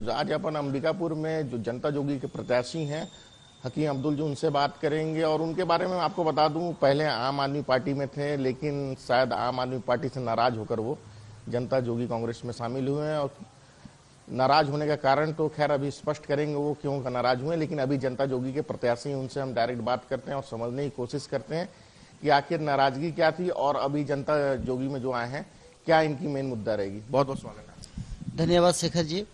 आज अपन अंबिकापुर में जो जनता जोगी के प्रत्याशी हैं हकीम अब्दुल जो उनसे बात करेंगे और उनके बारे में आपको बता दूं, पहले आम आदमी पार्टी में थे, लेकिन शायद आम आदमी पार्टी से नाराज होकर वो जनता जोगी कांग्रेस में शामिल हुए हैं। और नाराज होने का कारण तो खैर अभी स्पष्ट करेंगे वो क्यों नाराज हुए, लेकिन अभी जनता जोगी के प्रत्याशी उनसे हम डायरेक्ट बात करते हैं और समझने की कोशिश करते हैं कि आखिर नाराजगी क्या थी और अभी जनता जोगी में जो आए हैं क्या इनकी मेन मुद्दा रहेगी। बहुत बहुत स्वागत है। धन्यवाद शेखर जी,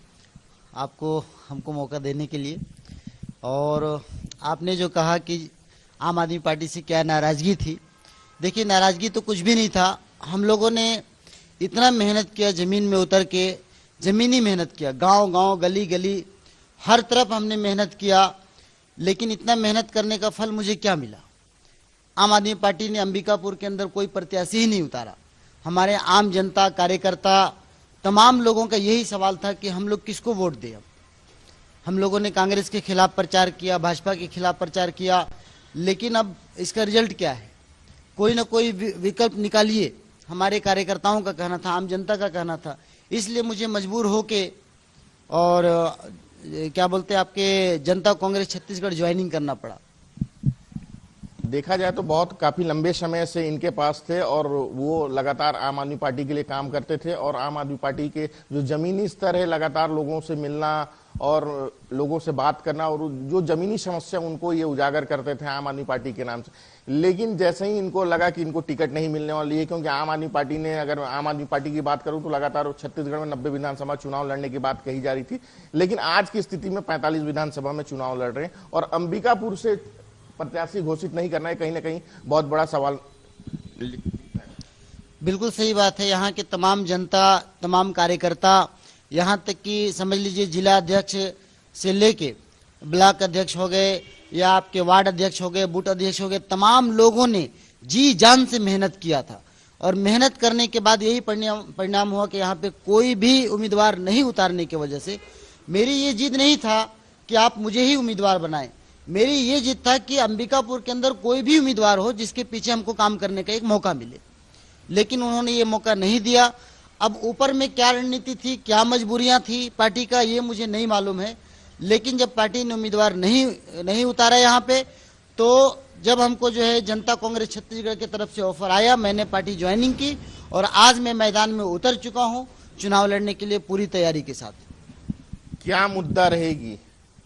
आपको हमको मौका देने के लिए। और आपने जो कहा कि आम आदमी पार्टी से क्या नाराजगी थी, देखिए नाराजगी तो कुछ भी नहीं था। हम लोगों ने इतना मेहनत किया, जमीन में उतर के जमीनी मेहनत किया, गांव गांव गली गली हर तरफ हमने मेहनत किया, लेकिन इतना मेहनत करने का फल मुझे क्या मिला। आम आदमी पार्टी ने अंबिकापुर के अंदर कोई प्रत्याशी ही नहीं उतारा। हमारे आम जनता कार्यकर्ता तमाम लोगों का यही सवाल था कि हम लोग किसको वोट दें। हम लोगों ने कांग्रेस के खिलाफ प्रचार किया, भाजपा के खिलाफ प्रचार किया, लेकिन अब इसका रिजल्ट क्या है? कोई ना कोई विकल्प निकालिए, हमारे कार्यकर्ताओं का कहना था, आम जनता का कहना था। इसलिए मुझे मजबूर होके और क्या बोलते हैं आपके जनता कांग्रेस छत्तीसगढ़ ज्वाइनिंग करना पड़ा। देखा जाए तो बहुत काफी लंबे समय से इनके पास थे और वो लगातार आम आदमी पार्टी के लिए काम करते थे और आम आदमी पार्टी के जो जमीनी स्तर है, लगातार लोगों से मिलना और लोगों से बात करना और जो जमीनी समस्या उनको ये उजागर करते थे आम आदमी पार्टी के नाम से। लेकिन जैसे ही इनको लगा कि इनको टिकट नहीं मिलने वाली है, क्योंकि आम आदमी पार्टी ने, अगर आम आदमी पार्टी की बात करूं तो लगातार छत्तीसगढ़ में 90 विधानसभा चुनाव लड़ने की बात कही जा रही थी, लेकिन आज की स्थिति में 45 विधानसभा में चुनाव लड़ रहे हैं और अंबिकापुर से प्रत्याशी घोषित नहीं करना है कहीं ना कहीं बहुत बड़ा सवाल। बिल्कुल सही बात है। यहाँ के तमाम जनता, तमाम कार्यकर्ता, यहाँ तक कि समझ लीजिए जिला अध्यक्ष से लेके ब्लॉक अध्यक्ष हो गए या आपके वार्ड अध्यक्ष हो गए, बूथ अध्यक्ष हो गए, तमाम लोगों ने जी जान से मेहनत किया था और मेहनत करने के बाद यही परिणाम हुआ कि यहाँ पे कोई भी उम्मीदवार नहीं उतारने की वजह से मेरी ये जिद नहीं था कि आप मुझे ही उम्मीदवार बनाएं। मेरी ये जिद था कि अंबिकापुर के अंदर कोई भी उम्मीदवार हो जिसके पीछे हमको काम करने का एक मौका मिले, लेकिन उन्होंने ये मौका नहीं दिया। अब ऊपर में क्या रणनीति थी, क्या मजबूरियां थी पार्टी का, ये मुझे नहीं मालूम है, लेकिन जब पार्टी ने उम्मीदवार नहीं उतारा यहाँ पे, तो जब हमको जो है जनता कांग्रेस छत्तीसगढ़ की तरफ से ऑफर आया, मैंने पार्टी ज्वाइनिंग की और आज मैं मैदान में उतर चुका हूँ चुनाव लड़ने के लिए पूरी तैयारी के साथ। क्या मुद्दा रहेगी?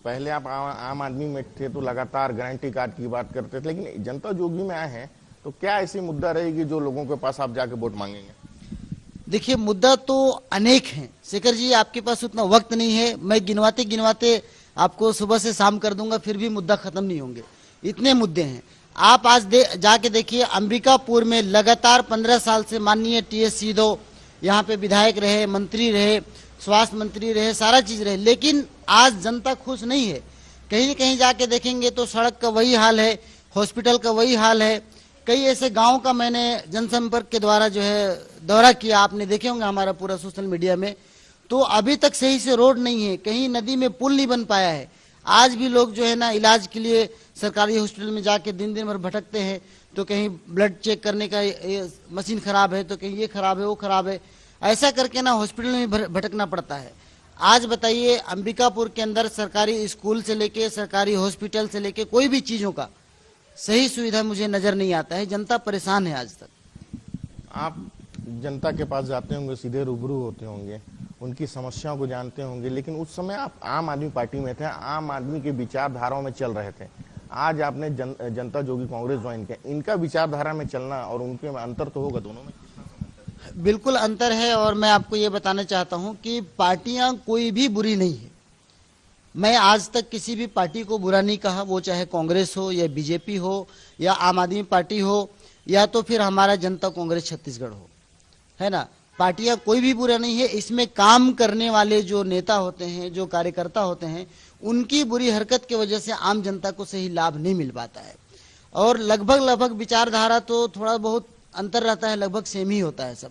पहले आप आम आदमी में थे तो लगातार गारंटी कार्ड की बात करते थे, लेकिन जनता जोगी में आए हैं तो क्या ऐसी मुद्दा रहेगी जो लोगों के पास आप जाके वोट मांगेंगे? देखिए मुद्दा तो अनेक हैं शेखर जी, आपके पास उतना वक्त नहीं है, मैं गिनवाते गिनवाते आपको सुबह से शाम कर दूंगा, फिर भी मुद्दा खत्म नहीं होंगे, इतने मुद्दे हैं। आप आज जाके देखिए अंबिकापुर में लगातार 15 साल से माननीय टीएस सीधो यहाँ पे विधायक रहे, मंत्री रहे, स्वास्थ्य मंत्री रहे, सारा चीज रहे, लेकिन आज जनता खुश नहीं है। कहीं कहीं जाके देखेंगे तो सड़क का वही हाल है, हॉस्पिटल का वही हाल है। कई ऐसे गांव का मैंने जनसंपर्क के द्वारा जो है दौरा किया, आपने देखे होंगे हमारा पूरा सोशल मीडिया में, तो अभी तक सही से रोड नहीं है, कहीं नदी में पुल नहीं बन पाया है। आज भी लोग जो है ना इलाज के लिए सरकारी हॉस्पिटल में जाके दिन दिन भर भटकते हैं, तो कहीं ब्लड चेक करने का मशीन खराब है, तो कहीं ये खराब है, वो खराब है, ऐसा करके ना हॉस्पिटल में भटकना पड़ता है। आज बताइए अंबिकापुर के अंदर सरकारी स्कूल से लेके सरकारी हॉस्पिटल से लेके कोई भी चीजों का सही सुविधा मुझे नजर नहीं आता है। जनता परेशान है आज तक। आप जनता के पास जाते होंगे, सीधे रूबरू होते होंगे, उनकी समस्याओं को जानते होंगे, लेकिन उस समय आप आम आदमी पार्टी में थे, आम आदमी के विचारधाराओं में चल रहे थे। आज आपने जनता जोगी कांग्रेस ज्वाइन किया, इनका विचारधारा में चलना और उनके में अंतर तो होगा, दोनों में बिल्कुल अंतर है। और मैं आपको ये बताना चाहता हूं कि पार्टियां कोई भी बुरी नहीं है। मैं आज तक किसी भी पार्टी को बुरा नहीं कहा, वो चाहे कांग्रेस हो या बीजेपी हो या आम आदमी पार्टी हो या तो फिर हमारा जनता कांग्रेस छत्तीसगढ़ हो, है ना। पार्टियां कोई भी बुरा नहीं है, इसमें काम करने वाले जो नेता होते हैं, जो कार्यकर्ता होते हैं, उनकी बुरी हरकत की वजह से आम जनता को सही लाभ नहीं मिल पाता है। और लगभग विचारधारा तो थोड़ा बहुत अंतर रहता है, लगभग सेम ही होता है सब।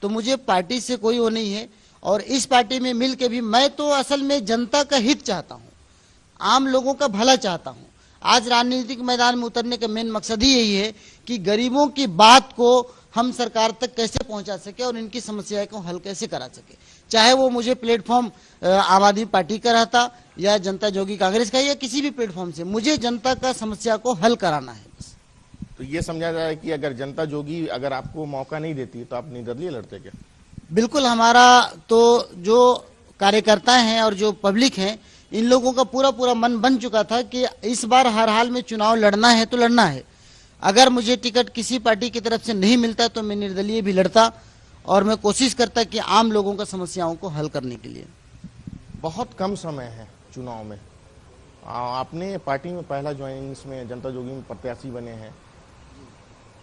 तो मुझे पार्टी से कोई वो नहीं है और इस पार्टी में मिल के भी मैं तो असल में जनता का हित चाहता हूँ, आम लोगों का भला चाहता हूँ। आज राजनीतिक मैदान में उतरने का मेन मकसद ही यही है कि गरीबों की बात को हम सरकार तक कैसे पहुंचा सके और इनकी समस्याएं को हल कैसे करा सके। चाहे वो मुझे प्लेटफॉर्म आम आदमी पार्टी का रहता या जनता जोगी कांग्रेस का या किसी भी प्लेटफॉर्म से, मुझे जनता का समस्या को हल कराना है बस। तो ये समझा जाए कि अगर जनता जोगी अगर आपको मौका नहीं देती तो आप निर्दलीय लड़ते क्या? बिल्कुल, हमारा तो जो कार्यकर्ता हैं और जो पब्लिक हैं, इन लोगों का पूरा पूरा मन बन चुका था कि इस बार हर हाल में चुनाव लड़ना है तो लड़ना है। अगर मुझे टिकट किसी पार्टी की तरफ से नहीं मिलता तो मैं निर्दलीय भी लड़ता और मैं कोशिश करता कि आम लोगों का समस्याओं को हल करने के लिए। बहुत कम समय है चुनाव में, आपने पार्टी में पहला ज्वाइनिंग में जनता जोगी में प्रत्याशी बने हैं,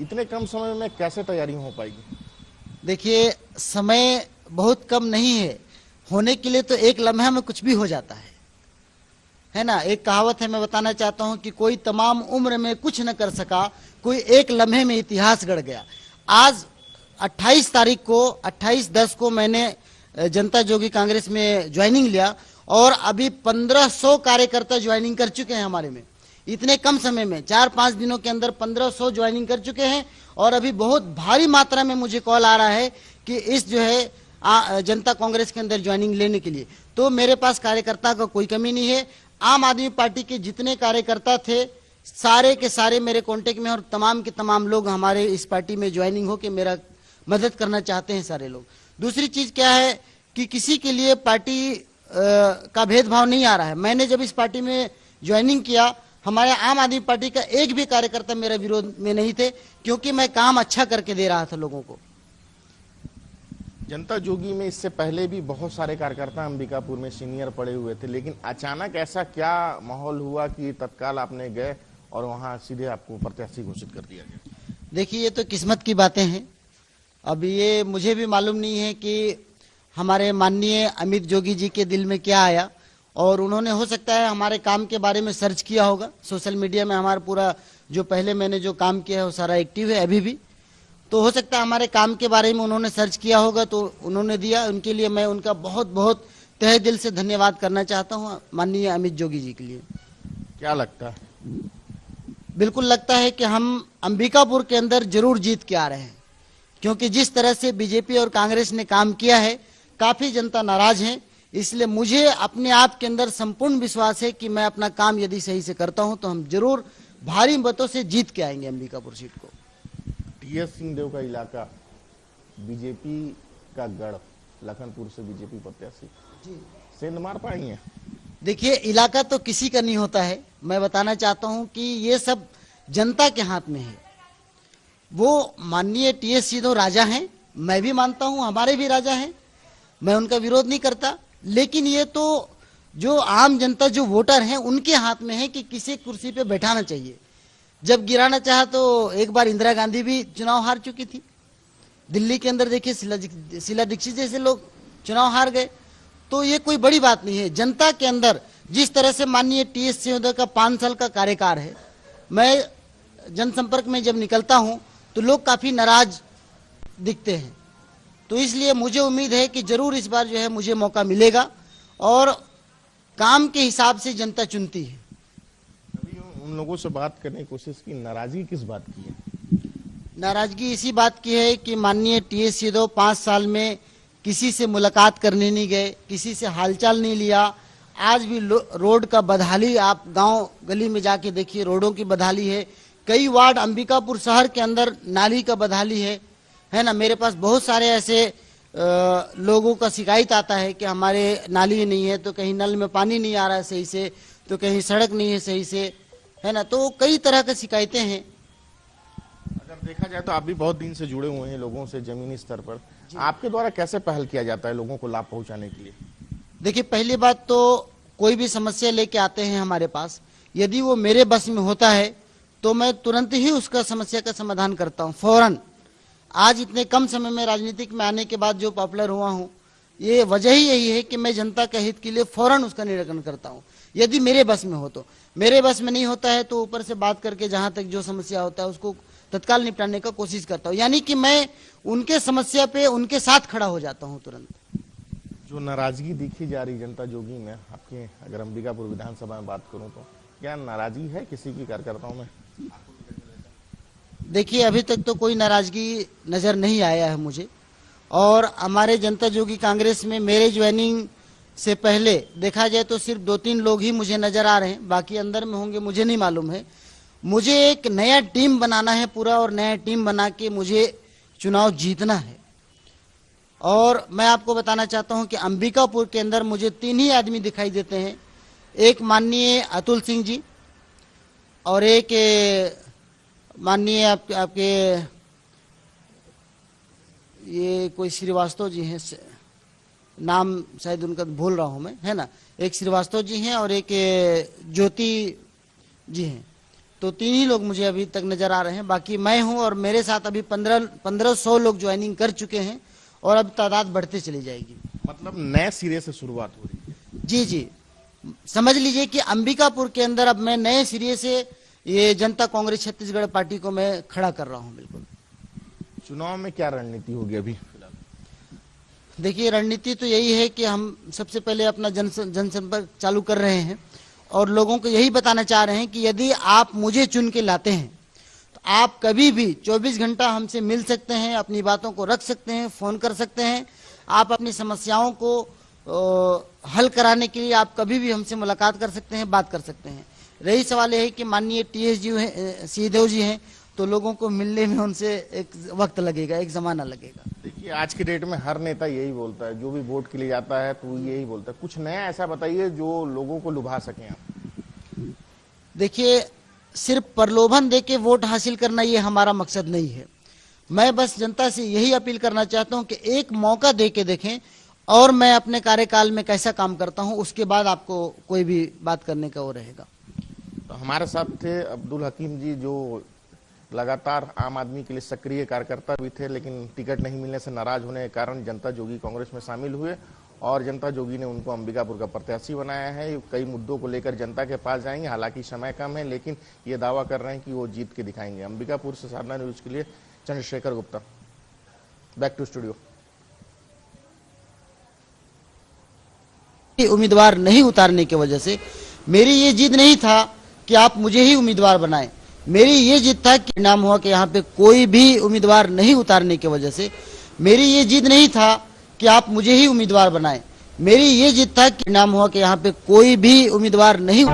इतने कम समय में कैसे तैयारी हो पाएगी? देखिए, समय बहुत कम नहीं है, होने के लिए तो एक लम्हे में कुछ भी हो जाता है ना। एक कहावत है, मैं बताना चाहता हूं कि कोई तमाम उम्र में कुछ न कर सका, कोई एक लम्हे में इतिहास गढ़ गया। आज 28 तारीख को 28/10 को मैंने जनता जोगी कांग्रेस में ज्वाइनिंग लिया और अभी 1500 कार्यकर्ता ज्वाइनिंग कर चुके हैं हमारे में। इतने कम समय में 4-5 दिनों के अंदर 1500 ज्वाइनिंग कर चुके हैं और अभी बहुत भारी मात्रा में मुझे कॉल आ रहा है कि इस जो है जनता कांग्रेस के अंदर ज्वाइनिंग लेने के लिए। तो मेरे पास कार्यकर्ता का कोई कमी नहीं है। आम आदमी पार्टी के जितने कार्यकर्ता थे सारे के सारे मेरे कांटेक्ट में और तमाम के तमाम लोग हमारे इस पार्टी में ज्वाइनिंग हो के मेरा मदद करना चाहते हैं सारे लोग। दूसरी चीज क्या है कि किसी के लिए पार्टी का भेदभाव नहीं आ रहा है। मैंने जब इस पार्टी में ज्वाइनिंग किया, हमारे आम आदमी पार्टी का एक भी कार्यकर्ता मेरा विरोध में नहीं थे, क्योंकि मैं काम अच्छा करके दे रहा था लोगों को। जनता जोगी में इससे पहले भी बहुत सारे कार्यकर्ता अंबिकापुर में सीनियर पड़े हुए थे, लेकिन अचानक ऐसा क्या माहौल हुआ कि तत्काल आपने गए और वहां सीधे आपको प्रत्याशी घोषित कर दिया गया? देखिए, ये तो किस्मत की बातें हैं। अब ये मुझे भी मालूम नहीं है कि हमारे माननीय अमित जोगी जी के दिल में क्या आया, और उन्होंने हो सकता है हमारे काम के बारे में सर्च किया होगा। सोशल मीडिया में हमारा पूरा जो पहले मैंने जो काम किया है वो सारा एक्टिव है अभी भी। तो हो सकता है हमारे काम के बारे में उन्होंने सर्च किया होगा तो उन्होंने दिया। उनके लिए मैं उनका बहुत बहुत तहे दिल से धन्यवाद करना चाहता हूँ माननीय अमित जोगी जी के लिए। क्या लगता है? बिल्कुल लगता है कि हम अंबिकापुर के अंदर जरूर जीत के आ रहे हैं, क्योंकि जिस तरह से बीजेपी और कांग्रेस ने काम किया है काफी जनता नाराज है। इसलिए मुझे अपने आप के अंदर संपूर्ण विश्वास है कि मैं अपना काम यदि सही से करता हूं तो हम जरूर भारी मतों से जीत के आएंगे अंबिकापुर सीट को। टीएस सिंहदेव का इलाका बीजेपी का गढ़, लखनपुर से बीजेपी प्रत्याशी सेंध मार पाई है। देखिए, इलाका तो किसी का नहीं होता है। मैं बताना चाहता हूं कि ये सब जनता के हाथ में है। वो माननीय टीएस सिंहदेव राजा हैं, मैं भी मानता हूं हमारे भी राजा हैं, मैं उनका विरोध नहीं करता, लेकिन ये तो जो आम जनता जो वोटर हैं उनके हाथ में है कि किसी कुर्सी पे बैठाना चाहिए। जब गिराना चाहा तो एक बार इंदिरा गांधी भी चुनाव हार चुकी थी। दिल्ली के अंदर देखिए शीला दीक्षित जैसे लोग चुनाव हार गए। तो ये कोई बड़ी बात नहीं है। जनता के अंदर जिस तरह से माननीय टीएस सिंहदेव का 5 साल का कार्यकाल है, मैं जनसंपर्क में जब निकलता हूं तो लोग काफी नाराज दिखते हैं। तो इसलिए मुझे उम्मीद है कि जरूर इस बार जो है मुझे मौका मिलेगा और काम के हिसाब से जनता चुनती है। अभी उन लोगों से बात करने की कोशिश की, नाराजगी किस बात की है? नाराजगी इसी बात की है कि माननीय टीएस सिंहदेव 5 साल में किसी से मुलाकात करने नहीं गए, किसी से हालचाल नहीं लिया। आज भी रोड का बदहाली, आप गांव गली में जाके देखिए, रोडों की बदहाली है। कई वार्ड अंबिकापुर शहर के अंदर नाली का बदहाली है ना। मेरे पास बहुत सारे ऐसे लोगों का शिकायत आता है कि हमारे नाली नहीं है, तो कहीं नल में पानी नहीं आ रहा है सही से, तो कहीं सड़क नहीं है सही से, है ना। तो कई तरह की शिकायतें हैं। अगर देखा जाए तो आप भी बहुत दिन से जुड़े हुए हैं लोगों से जमीनी स्तर पर, आपके द्वारा कैसे पहल किया जाता है लोगों को लाभ पहुंचाने के लिए? देखिए, पहली बात तो कोई भी समस्या लेके आते हैं हमारे पास, यदि वो मेरे बस में होता है तो मैं तुरंत ही उसका समस्या का समाधान करता हूं, फौरन। आज इतने कम समय में राजनीतिक में आने के बाद जो पॉपुलर हुआ हूं, ये वजह ही यही है कि मैं जनता के हित के लिए फौरन उसका निराकरण करता हूं, यदि मेरे बस में हो तो। मेरे बस में नहीं होता है तो ऊपर से बात करके जहां तक जो समस्या होता है उसको तत्काल निपटाने का कोशिश करता हूं। यानी कि मैं उनके समस्या पे उनके साथ खड़ा हो जाता हूं तुरंत। जो नाराजगी दिखी जा रही जनता जोगी में, आपके अगर अंबिकापुर विधानसभा में बात करूं तो क्या नाराजगी है किसी की कार्यकर्ताओं में? देखिए, अभी तक तो कोई नाराजगी नजर नहीं आया है मुझे, और हमारे जनता जोगी कांग्रेस में मेरे ज्वाइनिंग से पहले देखा जाए तो सिर्फ 2-3 लोग ही मुझे नजर आ रहे हैं, बाकी अंदर में होंगे मुझे नहीं मालूम है। मुझे एक नया टीम बनाना है पूरा, और नया टीम बना के मुझे चुनाव जीतना है। और मैं आपको बताना चाहता हूं कि अंबिकापुर के अंदर मुझे 3 ही आदमी दिखाई देते हैं, एक माननीय अतुल सिंह जी, और एक माननीय आपके ये कोई श्रीवास्तव जी हैं, नाम शायद उनका भूल रहा हूं मैं, है ना, एक श्रीवास्तव जी हैं और एक ज्योति जी हैं। तो 3 ही लोग मुझे अभी तक नजर आ रहे हैं, बाकी मैं हूं और मेरे साथ अभी 1500 लोग ज्वाइनिंग कर चुके हैं और अब तादाद बढ़ते चली जाएगी। मतलब नए सिरे से शुरुआत हो रही है। जी जी, समझ लीजिए कि अंबिकापुर के अंदर अब मैं नए सिरे से ये जनता कांग्रेस छत्तीसगढ़ पार्टी को मैं खड़ा कर रहा हूं। बिल्कुल। चुनाव में क्या रणनीति होगी अभी फिलहाल? देखिए, रणनीति तो यही है कि हम सबसे पहले अपना जनसंपर्क चालू कर रहे हैं और लोगों को यही बताना चाह रहे हैं कि यदि आप मुझे चुन के लाते हैं तो आप कभी भी 24 घंटा हमसे मिल सकते हैं, अपनी बातों को रख सकते हैं, फोन कर सकते हैं। आप अपनी समस्याओं को हल कराने के लिए आप कभी भी हमसे मुलाकात कर सकते हैं, बात कर सकते हैं। रही सवाल यह है कि माननीय TS जी हैं, सिंहदेव जी हैं, तो लोगों को मिलने में उनसे एक वक्त लगेगा, एक जमाना लगेगा। देखिए, आज के डेट में हर नेता यही बोलता है, जो भी वोट के लिए जाता है तो यही बोलता है। कुछ नया ऐसा बताइए जो लोगों को लुभा सके आप। देखिए, सिर्फ प्रलोभन देके वोट हासिल करना ये हमारा मकसद नहीं है। मैं बस जनता से यही अपील करना चाहता हूं कि एक मौका दे के देखें और मैं अपने कार्यकाल में कैसा काम करता हूं, उसके बाद आपको कोई भी बात करने का वो रहेगा। तो हमारे साथ थे अब्दुल हकीम जी, जो लगातार आम आदमी के लिए सक्रिय कार्यकर्ता भी थे, लेकिन टिकट नहीं मिलने से नाराज होने के कारण जनता जोगी कांग्रेस में शामिल हुए और जनता जोगी ने उनको अंबिकापुर का प्रत्याशी बनाया है। कई मुद्दों को लेकर जनता के पास जाएंगे, हालांकि समय कम है, लेकिन ये दावा कर रहे हैं कि वो जीत के दिखाएंगे। अंबिकापुर से साधना न्यूज के लिए Chandrashekhar Gupta, back to studio. उम्मीदवार नहीं उतारने की वजह से मेरी ये जिद नहीं था कि आप मुझे ही उम्मीदवार बनाएं। मेरी ये जिद था कि नाम हुआ कि यहाँ पे कोई भी उम्मीदवार नहीं उतारने की वजह से मेरी ये जिद नहीं था कि आप मुझे ही उम्मीदवार बनाएं। मेरी ये जिद था कि नाम हुआ कि यहाँ पे कोई भी उम्मीदवार नहीं